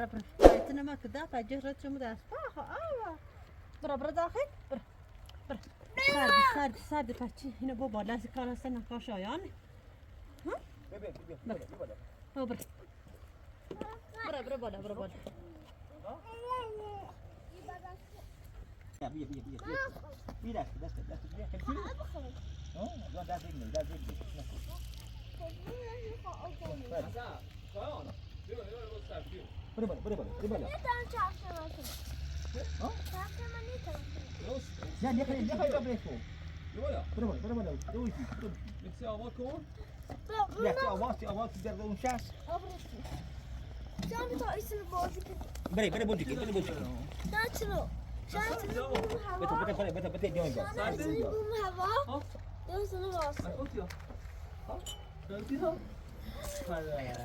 برا ایتونه ما کدا پاجرت شما دست برا داخل برا سرد پچی اینو با بالا از کار هستن نکاش آیان برا بالا بیا دست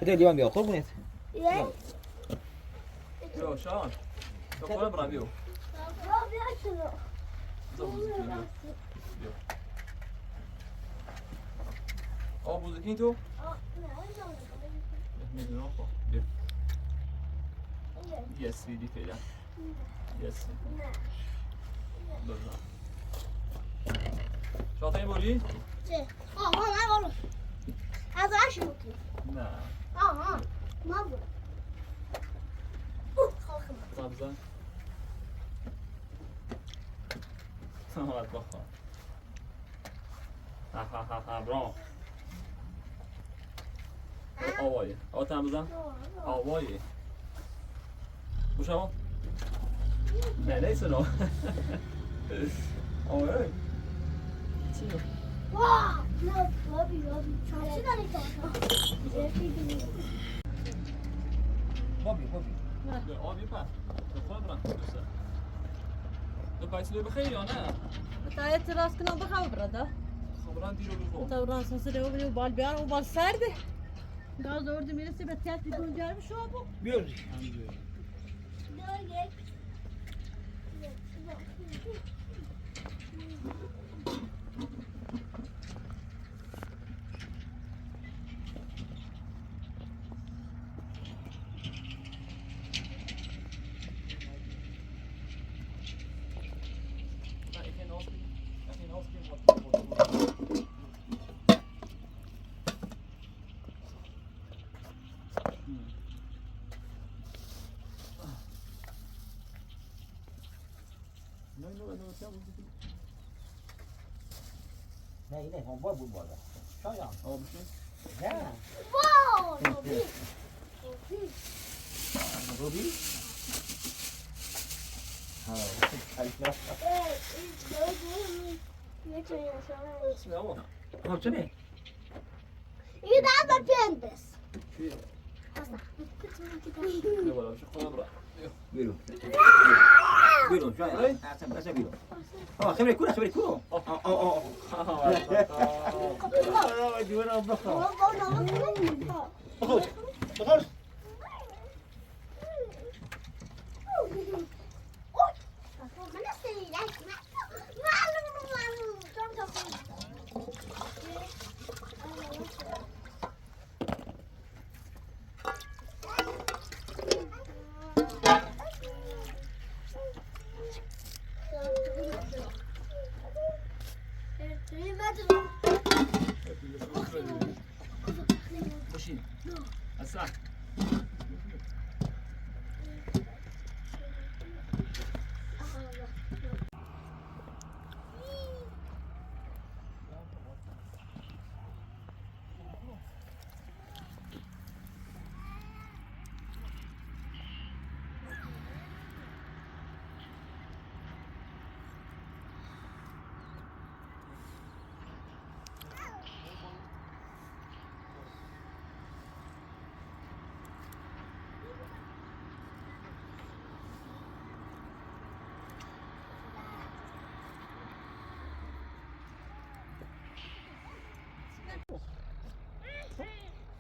بده دیوان بیا قربونت يا شلون؟ شلون برابيو؟ بوزكين تو؟ Yes, vedi figlia. Yes. Dobrze. Co to nie boli? Sì. Oh, ma a lasciati. No. Ma vuoi? Dobrze. No, ładno. Ha, bra. Oj, tam bza? Oj. Muszę? Nej, det är så då. Oj. Wow! No, Bobby. Ci dai il Bobby. Ja, vi är på. Då får jag bra. Då bajsar du بخير یا نه؟ تایت راست کنم بخواب برده خبران دیرو بخور. تا بران سنسره و بلیو بال بیار و بال سرده گاز آورده میرسه به تیت بیدون جرم شابو بیاری نه هم بود بالا شاید نه Wow! Bobby. روبی چونه I da pientes. Ja, bara försök bra. بیرون شاید اصلا بیرون خبری کورو جوانا بخواه بخوش Machine. Assa.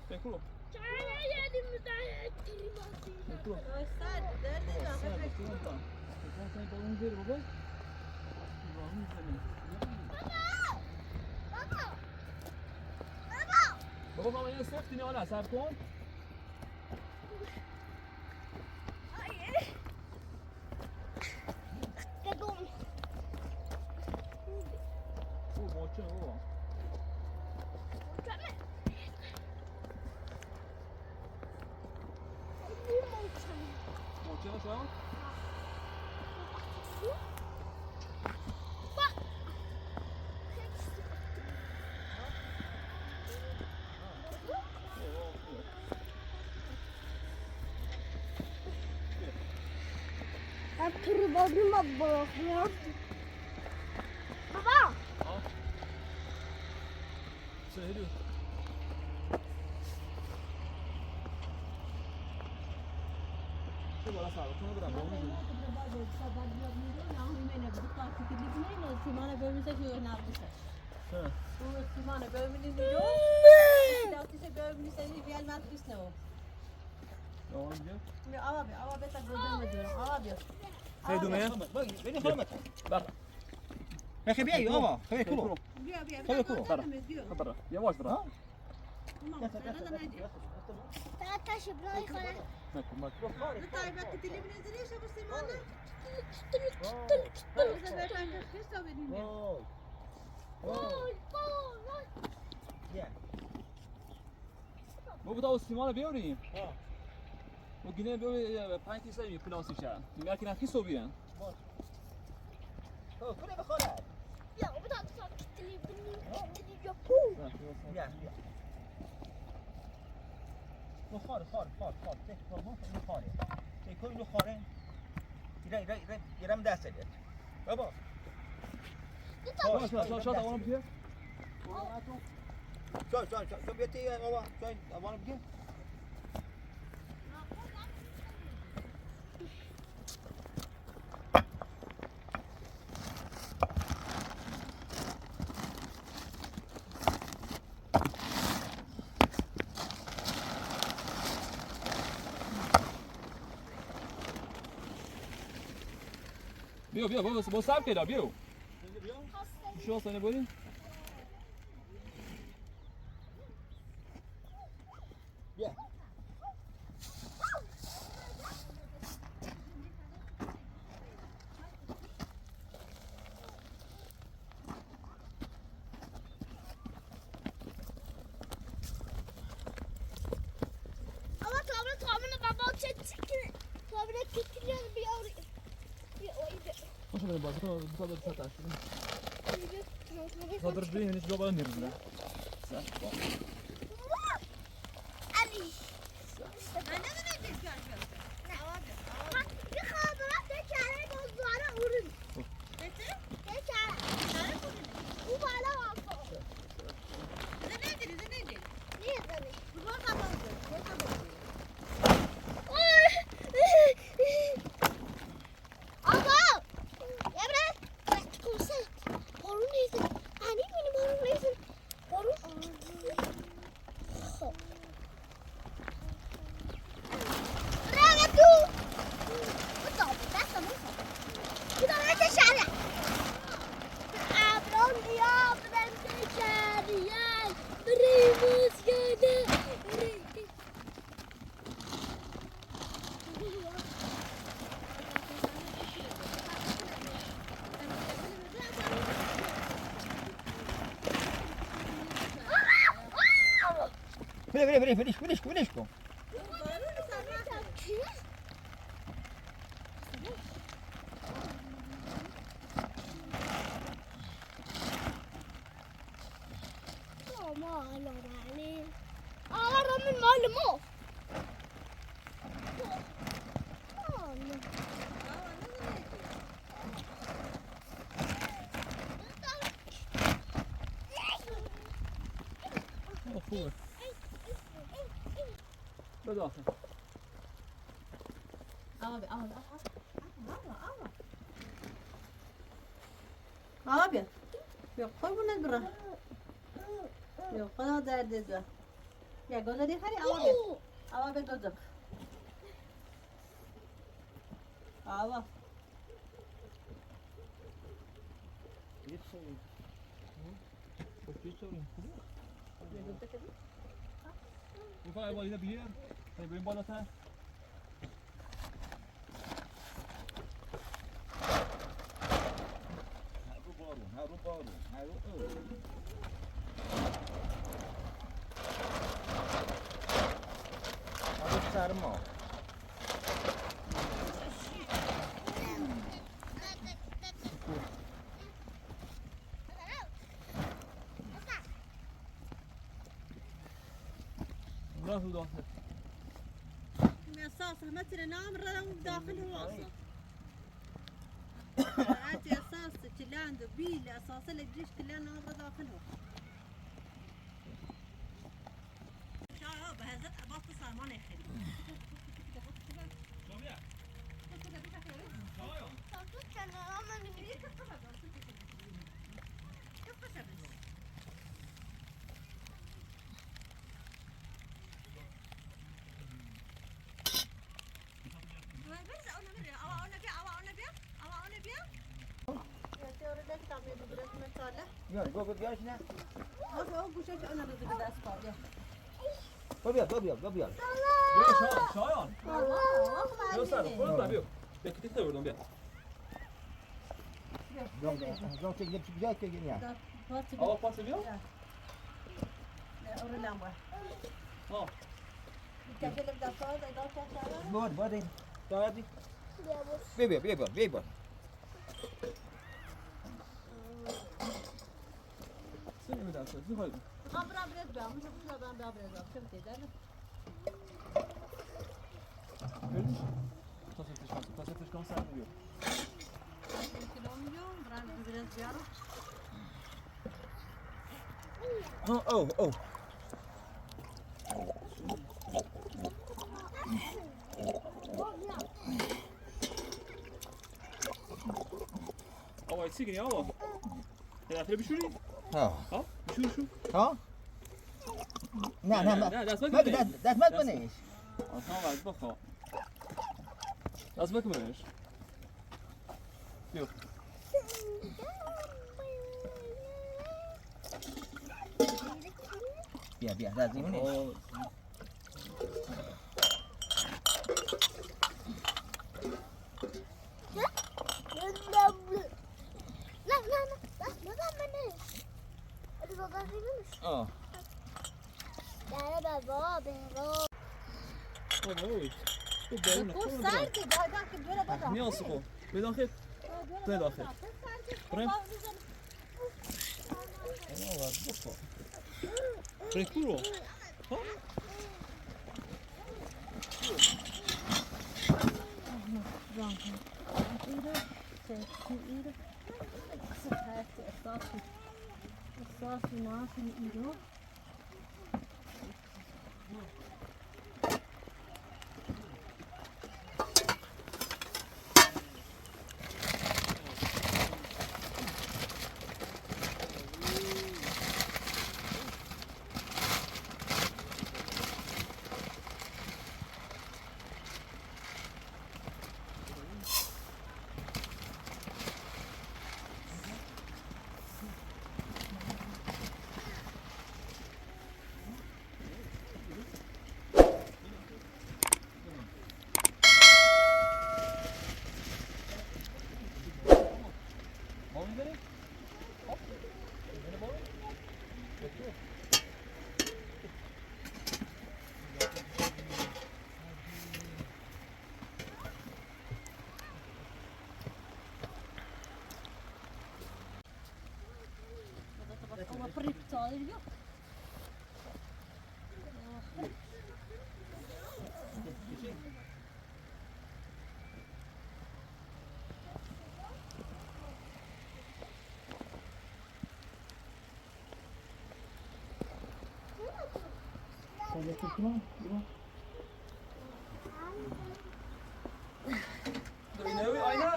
Vem culo. بابا من یه سفتی نه صبر کن Dedim. Oh, maçı o. Maçı ne şu an? Ben turbanıma bakıyorum. Baba. Sen ne diyorsun? Şu bana sağ ol. Şunu bırak. Simana bölümünde şu ne yapmışlar? He. Bu Simana bölümünün diyor. Silahlısı bölümünde gelmez biz ne o? Ya onu biliyor. Şimdi ama beta gözlemle diyorum. Abi. Hey dumaya. Bak, beni خرمت. Bak. Ya خبي ايوه اه خبي كله. Tabii Bırak. Yavaş bırak. Ben taşı burayı koyar. Bak bak. Oy, oy. Ya. Bu da o simana biyorayım. O yine böyle panki sayıyor plastik ya. Merkez akı soruyor. تو كله بخوره. Ya bu da kitli benim yok. يا يا. نخاره خاره خاره خاره ته فرمون نخاره. ته کوی نخاره. يرم دست دید. بابا. Şurada onu bir. شو بيتي بابا شو أبغى بيجي. بیا با سب کلا بیا. Şu an sana böyle. يا. Ama tavrını baba çekti. Tavrını getiriyor bir oraya. Bir oraya. Hoş geldin bak. Bu kadar bir saat Sadır bir henüz bir bana nerede lan? Sen. Ali. Bir kadına tekere bozduara vurun. Tekere. Bu bana bak. Niye böyle? Aga! Emre! Bak konsa. Horun neydi? Hani benim horun neydi? Horun. Bravo tu! Bu da ben sana bu da ben de şarya. Abron ya ben de şarya. Primus geldi. فينيش. من معلمه خوبه بداخل Abi. Yok koy bunu bırak. Yok bana derdi var. Ya göze değil hani abi. Abi göze. Abi. میخوای بالینه بیار بریم بالاتر بارو هرو هذا سرما راه داخل اساس ما ترى نام راه داخل هو اصلا عادي اساس كلان دبيل اساس الجيش كلان نام راه داخل هو شباب هذا عباط صار ما نخلي يلا جو بياش نه هذا هو وش انا رزق داس فاضي go بیا شایان بیا سر خودت بیا بیا کتی بردم بیا Dan zeg je dat je ja. آقا پاس بیا اور لامبا ها كفيل بدأ صاد إذا كان Boor in. Daar die. Weer. سنی میدم چی حال خبر برد بیا مش بیا بیا برد شفت ده تاسفش کام سر بیا كيلومتر بران برد بيارو Oh. آقا چی کنی آقا یه دفعه بشوری ها بشور ها نه دست دست مکنیش اصلا وقت بخوا دست بکنش بیا بیا دست میمونی كل ساعتي داك الدولة بدأ نیاسو بداخل بداخل بریم بریم ها نوی آینه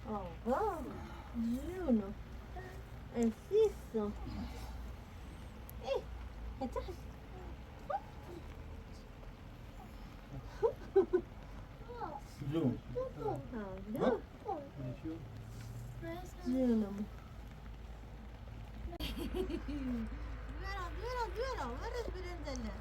Oh, Juno. Insisto. هتحس Zo. Juno. Dura, where is Brindle?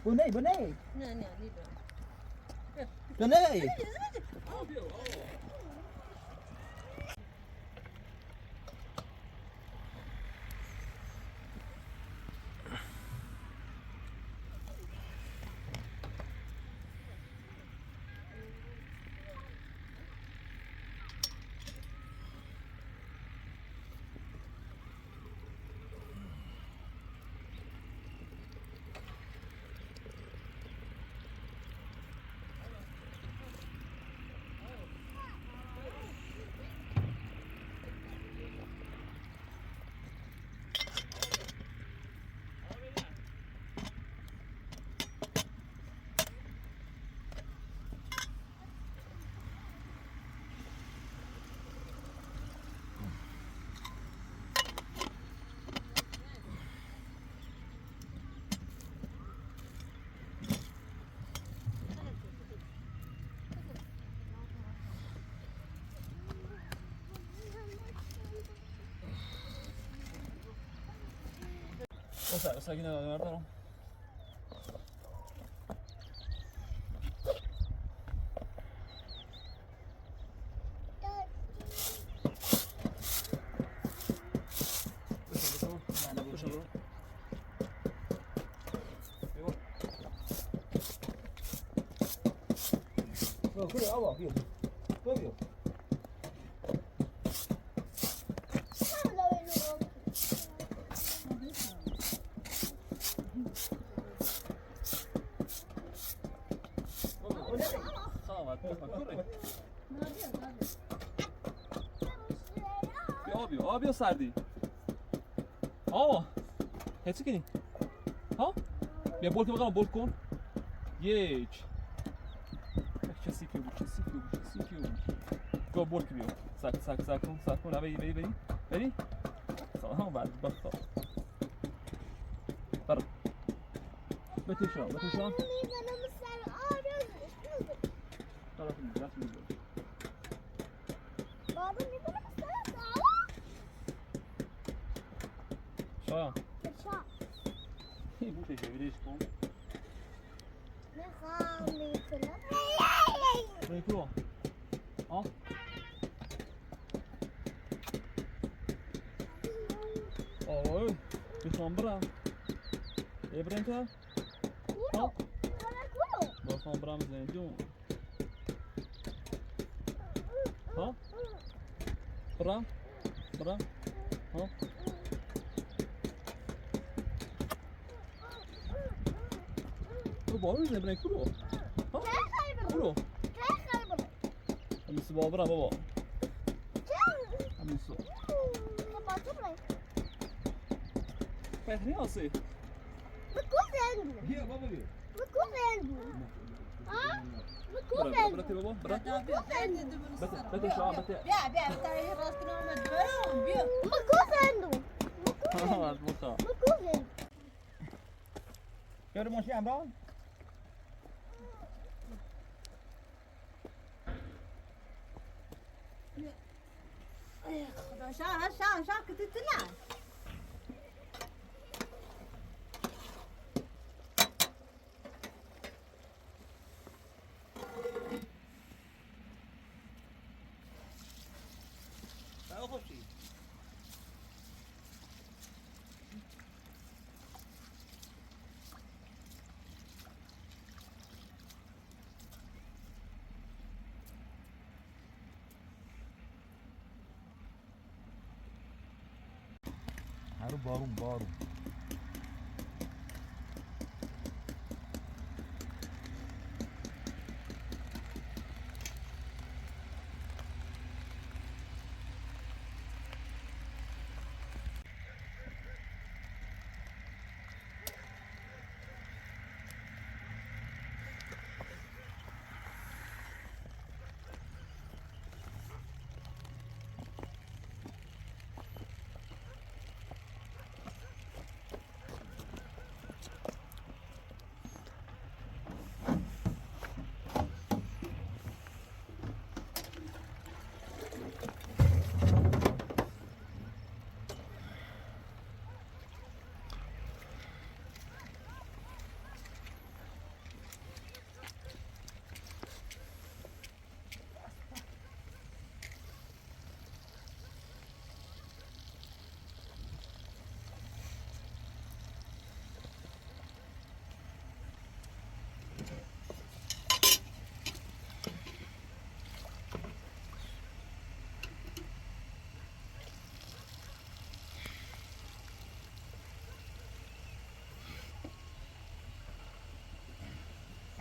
Bonnet, bonnet. نه نه لیبرا Bonnet. O sea, yine nerede o? 그래, 아와, 비어. 비어. Tamam hadi bakalım. Abi o سردی. آه حسی کنی ها بیا بول کن بول کن یک کسی که بود گو بول که بیو سک کن بری سلام بعد بختا برو بتیشان طرف میذارم شاید این بوشه شویدش کن برو ها آوه میخوام برم بریم تا ها بخوام برم زندون ها برم ها تو بارو نبرن کورو ها کورو همین سو برم بابا همین سو فهمی آسی بیا بابا بیا برو بابا برو بده شما بده بیا تایی راست کنم برام بیا ها بخا Gör du måste Amran? خدا شان که تطلع تعال خوشی. Harus baru.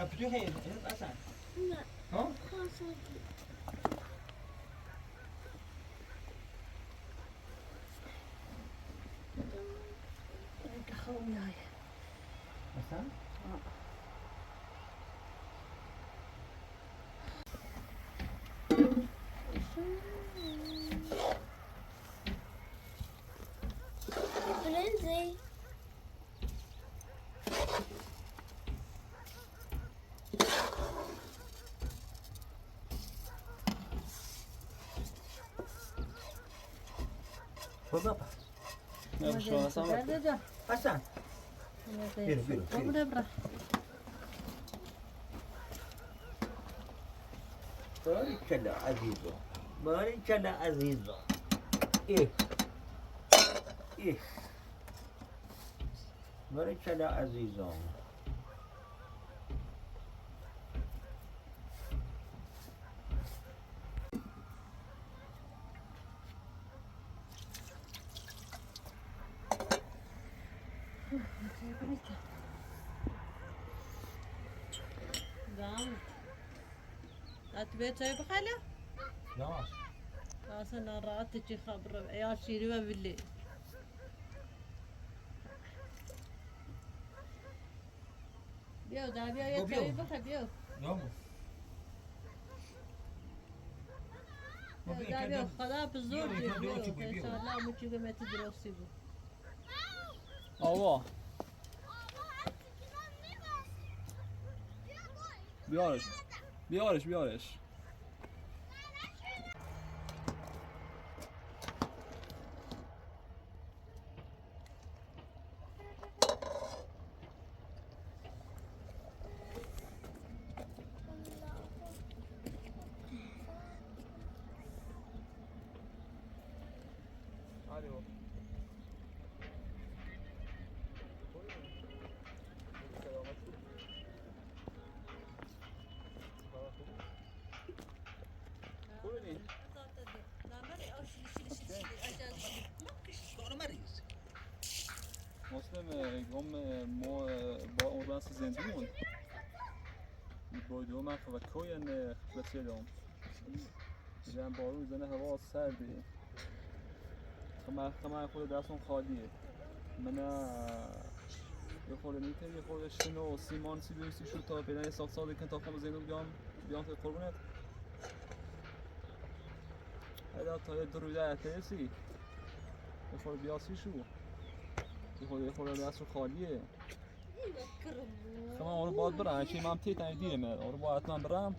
تو خیلی اصلا نه ها کاسه اینکه خوب میای اصلا Lindsay. خدا نه شما اصلا درد جا اصلا بیرو بیرو قربونه برا باریکلا عزیزم باریکلا عزیزم ای ای باریکلا عزیزم دام اتبه چای بخاله یاش اصلا راحت چی خبر یا شیری و بلی بیا دا بیا یه چای بخا بیا یامو دا بیا خدا بزرگی بیا انشالله مچی گمت درستی بود آوا بیارش بیارش بیارش مسلم گم ما با اون راست زندون بودو من خب کوین خبتیدم جنب بارون زنه هوا سرده خمر خود دستم خالیه من یه خورده نیته یه خورده شنو سیمان سی دویستی شد تا پیدا یه سال که تا خم زندون بیام تا قربونت هیدا تا یه درویده اتیسی یه خورده بیاسی شو یه خورده دست رو خالیه خب من اونو باید برم چی من تیت این دیره من اونو باید حتما برم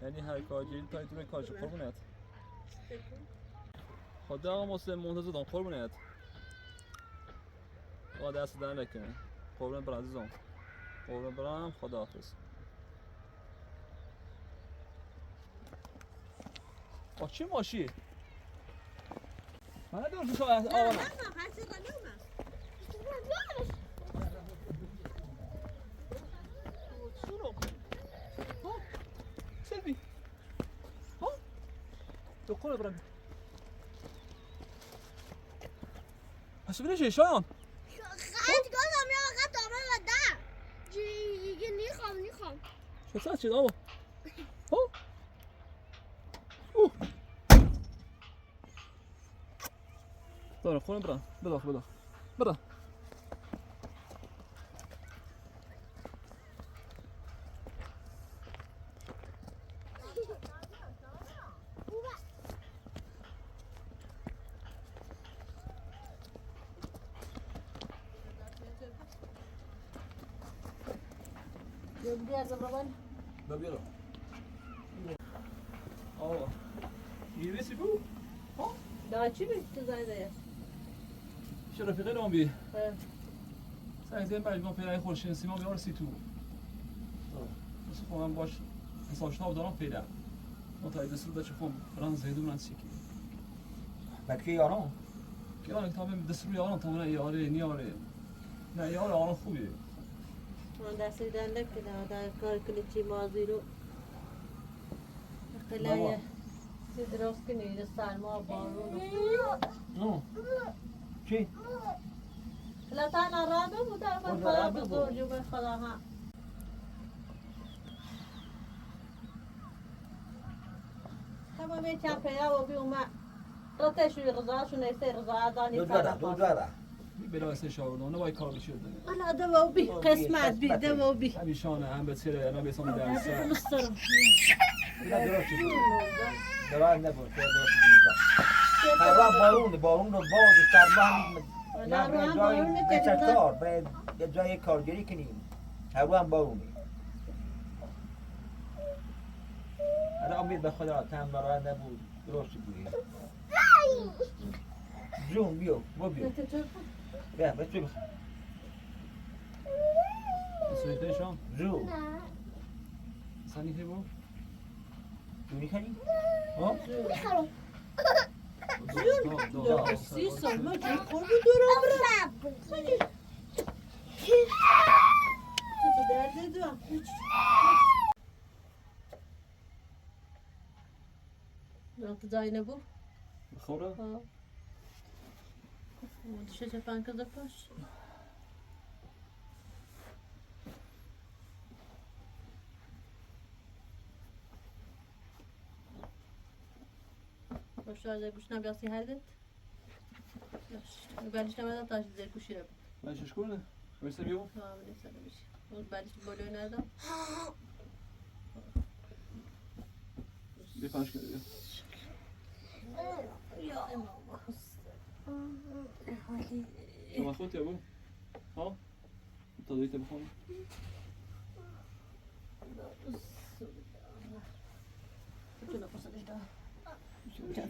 یعنی هر کار جیل تا ایتونه کارش قربونت خدا مسلم منتظر دارم قربونت با دست در نکنه قربونت برم عزیزم قربونت برم خدا حافظ چی ماشی؟ من ندارم تو آوانا سلبي ها دخول ابراهيم هسه بنيش شلون خد گفتم یا فقط دامن و در دیگه نیخوام شو صار شي بابا ها طيب خلينا برا بدخ برا بیا زبران ببيرو اه يبسي بو ها دا چی بی تو زایده شو رفيقي لهم بيه اه سعی زين بعد ما پیدا خورشنسی ما بیارسی تو بس خودم باش حسابشتاب دارم پیدا تا ایده سود چه خون بران زیدو من سیکی بکی یارم که آن کتاب دست روی آن تا من یاره نیاره نه یاره آن خوبیه من دستی دنده کنه در کار کنی چی مازی رو بابا. قلایه درست کنی در سرما بارون نه چی؟ لطان راده بوده من خدا بزرگی به خدا ها تمام کپیا و بیوم رتش رضاشون است رضا دانی دو بلا سه شاورما وای کار شد ولا دو بی قسمت بی دو بی همیشانه هم به سر انا به سون درس مسترم درست درست نبود هوا بارون رو باز سرما هم جای کار باید جای کارگری کنیم هوا هم بارونه حالا امید به خدا تم برای نبود درست بگویی جون بیو بیو بیا بس بیا سویته شام جون سانی که بود جونی کنی؟ ها؟ سی سال ما چه خورد دورم تو درد دو وقت جای نبو بخوره ها چه پنکه دپاش شاید گوش نبیاسی هردت بعدش نمیدم تاش زیر گوشی رو ماشش کنه واسه بیو ها من نمی‌سازم میشه اون بعدش بالای ندم بی پنج کرد یا امام شما خودت یا بو ها تا دیگه بخون چون پسندش دارم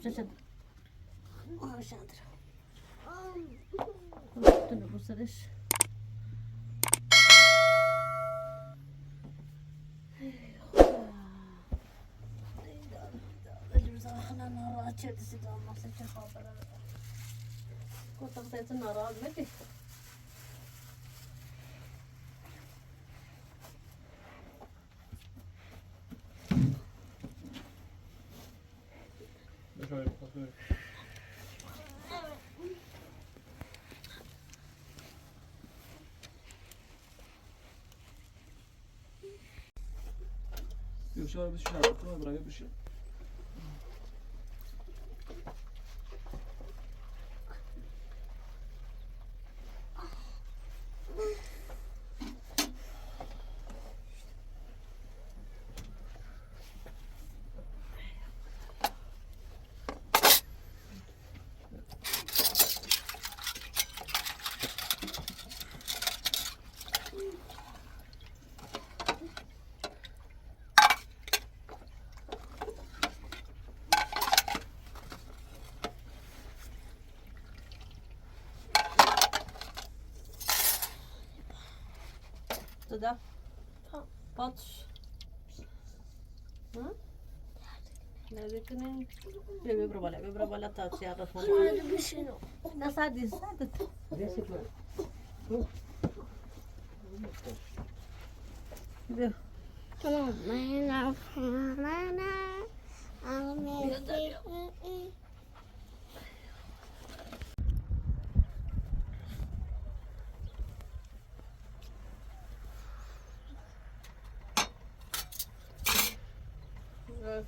چه شاندر تو پسندش گفتم سایت ناراض میشی بشوی بخوره بیو شار بس شار تو برای بشه تو دا patrz نه کنیم ببر بالا تا چیار رسم نه سادی بیا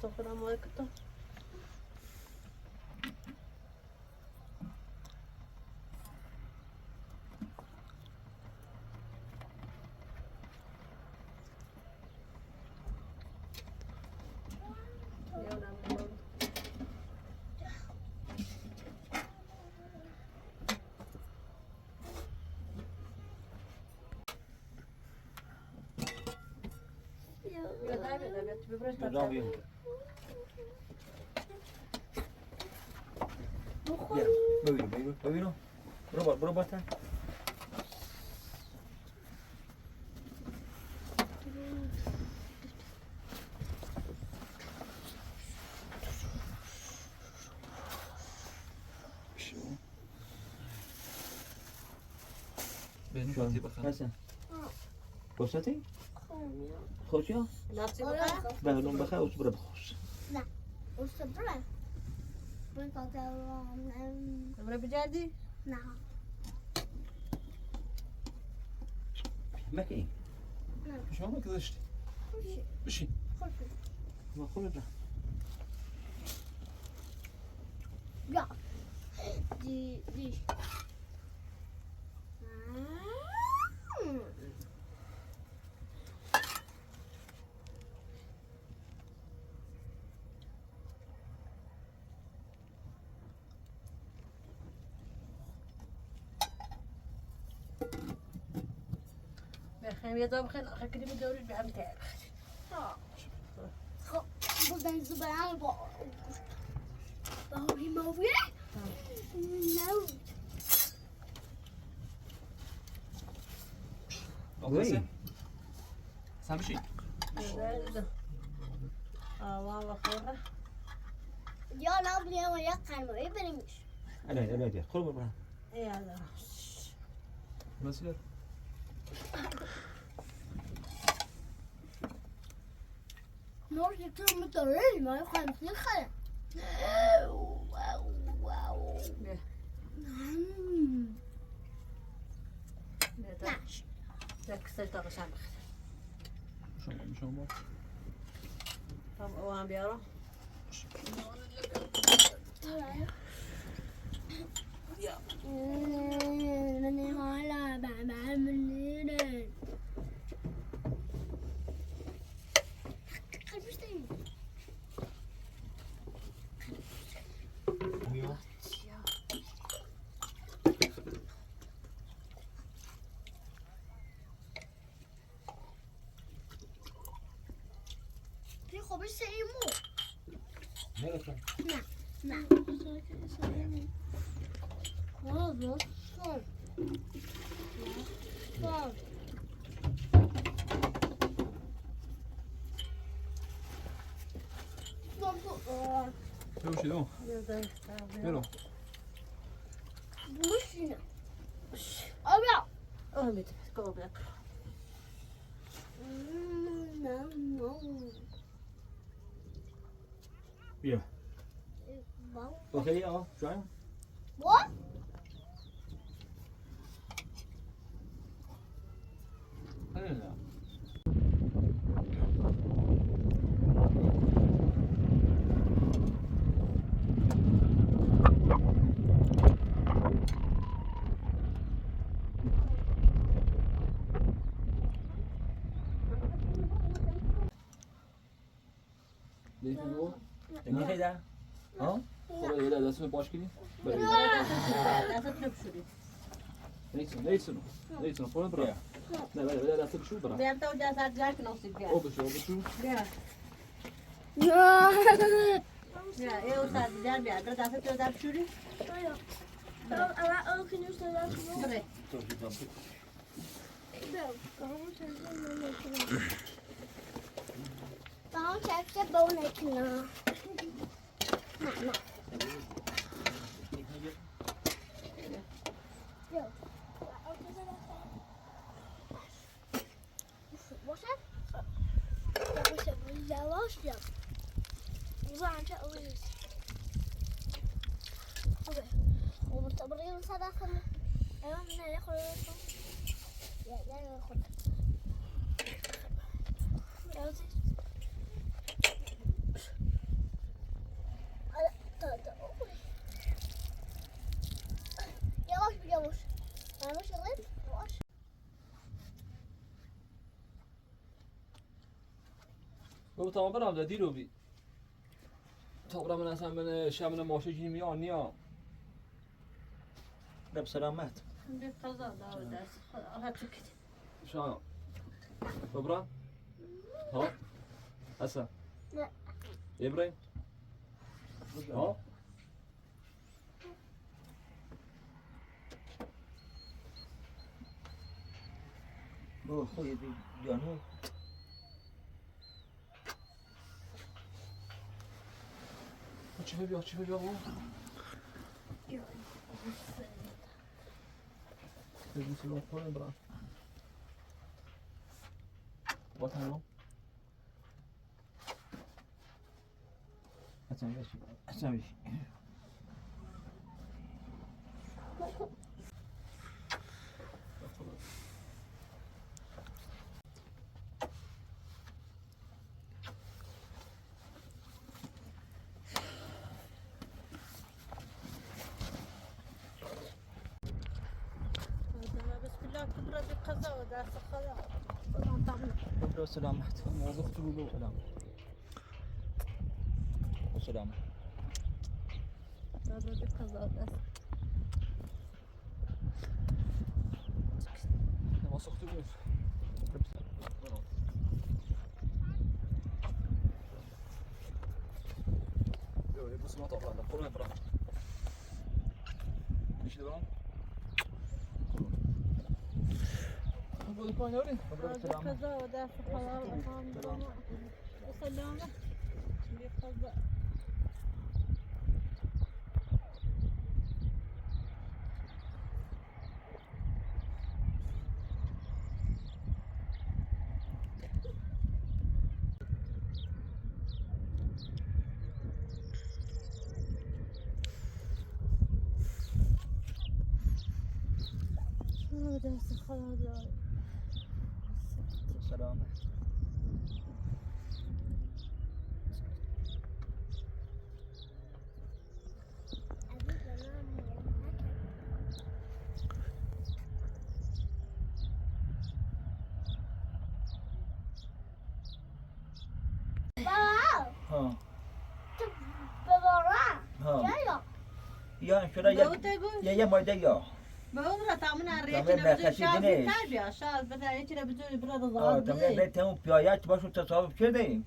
تو خودم مال کتا ببینو برو باتا بینی کاتی بخواه حسن بساتی؟ خوشی ها؟ لاسی بخواه؟ بهلون بخواه اوش برو بخوش نمره بجردی؟ نه مکی شما ما گذاشتی بشین ما خود را Ja. Die. بخیر یه دام خیلی آخه کلی بدوریش به هم تر خب بودن زبان با مویه نه وی Sen bir şey. آوان و خیره یا نبودیم و یک قرمایی بریمش الا دي خرم برا یالا Nasıl ya? نور تو متوره ما خواهیم خیلی واو نش یک سه تا قشنگ Şoma. tam اوان بیارم من حالا بعمل خب سیمو نگفتم نه بابا Yok şey yok. Ver o. Boşuna. Abla. Ahmet kom bak No. بیا اوکی اه جایم What? Öyle. Neyse bu. نگه ده Ha? Oraya öyle adasını baş gelin. Böyle. دست نب شدی Neyse. Sonra bırak. Ne böyle adası bir şey bırak. بیام تو دست جاک نوسید بیا O bir şey. بیا Ya. بیا ایو سر بیار بیا در دست تو در شوری Ama öykünü söyler بره Tamam çekse bana ekle. Boşver. Yavaş yap. Uzanca alırız. Okay. Umurta buraya sadakını. Evet nereye koyuyorsun? Ya nereye koyuyorsun? Biraz yavaş. Yavaş alayım. Yavaş. بابا تمام برام دادی رو بی. تا برام من اصلا من شب ماشه جیم میان نیا. ده بسلامت بیا قضا دار دست خدا چکید شان. بابا. ها. اصلا. نه. ابراهیم. ها. بابا خوی جانو چی بیا بابا. بگو سلام کنم برام. با تمام. اصلا برد قضا و دست خدا سلام تمام خدا سلامت موضوع تو رو سلام سلام برد قضا دست موضوع تو رو بس ما طبعا قرن برا ايش ده برد قضا و دست خدا سلام قضا دست خدا داره سلامت ها ها یا شده یه مایده یا بودرا تامنا تامنا ریچنا بزن کسی شاز دینه. تابیا شاز بده ریچنا بزن برد تمام زاد تمام پیایت باشو تصاحب شده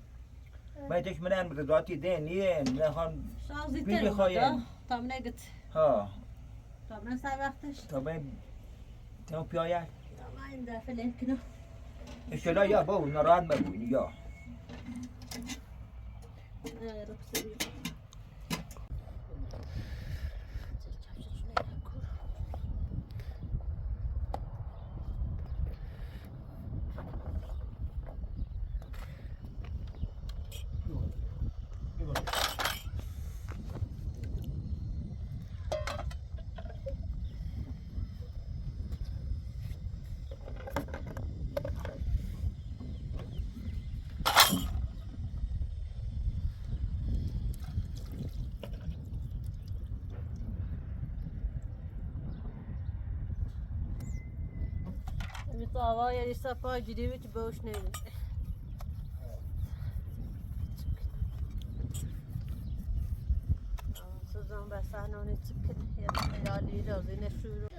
ما یتش منن رضاتی دینیه نه خان شازی بی تر بخواین. تامنا گت ها تامنا سای وقتش تمام پیایت تامنا این دفعه لکنه اشتلا یا باو ناراحت مبوین یا رخصتی bir dava yeri sapa gidiyor ki boş neydi. Sözüm ben sana onu çıkın ya ya lider zine şuru.